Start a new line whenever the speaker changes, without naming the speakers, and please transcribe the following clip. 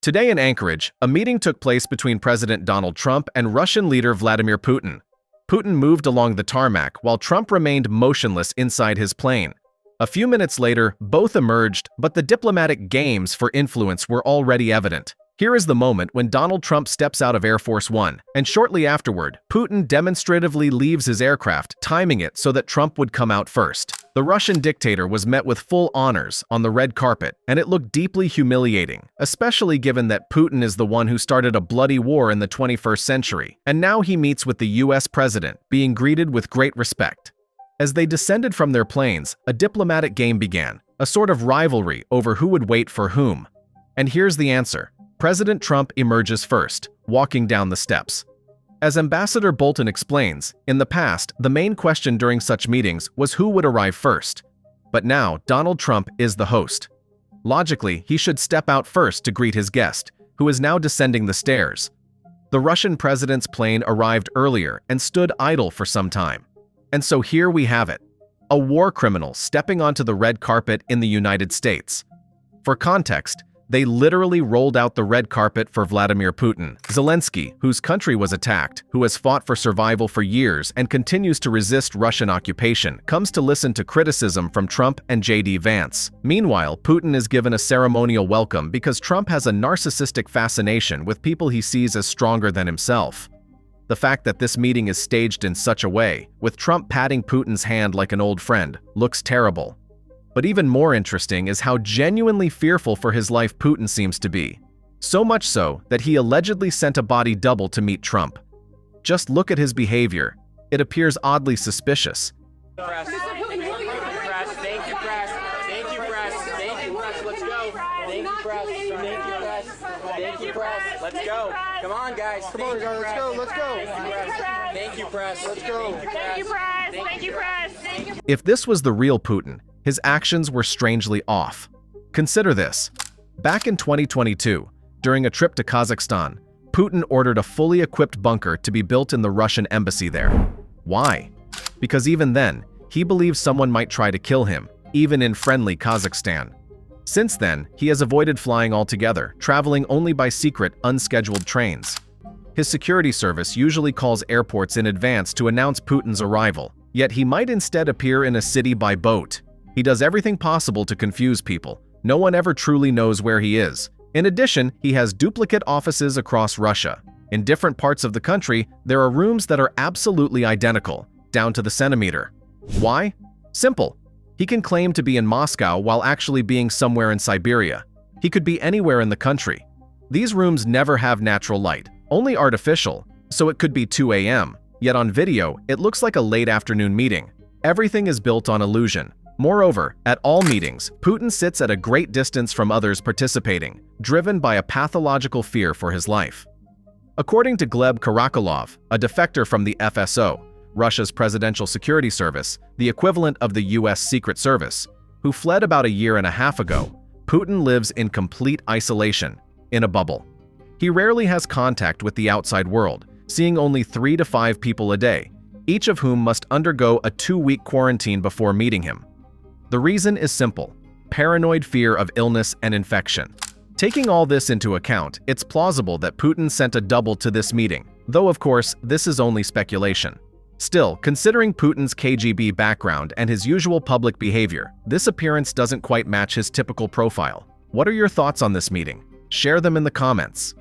Today in Anchorage, a meeting took place between President Donald Trump and Russian leader Vladimir Putin. Putin moved along the tarmac while Trump remained motionless inside his plane. A few minutes later, both emerged, but the diplomatic games for influence were already evident. Here is the moment when Donald Trump steps out of Air Force One, and shortly afterward, Putin demonstratively leaves his aircraft, timing it so that Trump would come out first. The Russian dictator was met with full honors on the red carpet, and it looked deeply humiliating, especially given that Putin is the one who started a bloody war in the 21st century, and now he meets with the US president, being greeted with great respect. As they descended from their planes, a diplomatic game began, a sort of rivalry over who would wait for whom. And here's the answer. President Trump emerges first, walking down the steps. As Ambassador Bolton explains, in the past, the main question during such meetings was who would arrive first. But now, Donald Trump is the host. Logically, he should step out first to greet his guest, who is now descending the stairs. The Russian president's plane arrived earlier and stood idle for some time. And so here we have it, a war criminal stepping onto the red carpet in the United States. For context, they literally rolled out the red carpet for Vladimir Putin. Zelensky, whose country was attacked, who has fought for survival for years and continues to resist Russian occupation, comes to listen to criticism from Trump and J.D. Vance. Meanwhile, Putin is given a ceremonial welcome because Trump has a narcissistic fascination with people he sees as stronger than himself. The fact that this meeting is staged in such a way, with Trump patting Putin's hand like an old friend, looks terrible. But even more interesting is how genuinely fearful for his life Putin seems to be. So much so that he allegedly sent a body double to meet Trump. Just look at his behavior. It appears oddly suspicious.
Press. Thank you, press. Thank you, press. Thank you, press. Let's go. Thank you, press. Thank you, press. Thank you, press. Let's go. Come on, guys.
Come on, guys. Let's go. Let's go.
Thank you, press. Let's go.
Thank you, press.
Thank you, press. Thank you.
If this was the real Putin, his actions were strangely off. Consider this. Back in 2022, during a trip to Kazakhstan, Putin ordered a fully equipped bunker to be built in the Russian embassy there. Why? Because even then, he believed someone might try to kill him, even in friendly Kazakhstan. Since then, he has avoided flying altogether, traveling only by secret, unscheduled trains. His security service usually calls airports in advance to announce Putin's arrival, yet he might instead appear in a city by boat. He does everything possible to confuse people. No one ever truly knows where he is. In addition, he has duplicate offices across Russia. In different parts of the country, there are rooms that are absolutely identical, down to the centimeter. Why? Simple. He can claim to be in Moscow while actually being somewhere in Siberia. He could be anywhere in the country. These rooms never have natural light, only artificial, so it could be 2 a.m. Yet on video, it looks like a late afternoon meeting. Everything is built on illusion. Moreover, at all meetings, Putin sits at a great distance from others participating, driven by a pathological fear for his life. According to Gleb Karakulov, a defector from the FSO, Russia's Presidential Security Service, the equivalent of the US Secret Service, who fled about a year and a half ago, Putin lives in complete isolation, in a bubble. He rarely has contact with the outside world, seeing only 3 to 5 people a day, each of whom must undergo a 2-week quarantine before meeting him. The reason is simple: paranoid fear of illness and infection. Taking all this into account, it's plausible that Putin sent a double to this meeting, though of course, this is only speculation. Still, considering Putin's KGB background and his usual public behavior, this appearance doesn't quite match his typical profile. What are your thoughts on this meeting? Share them in the comments.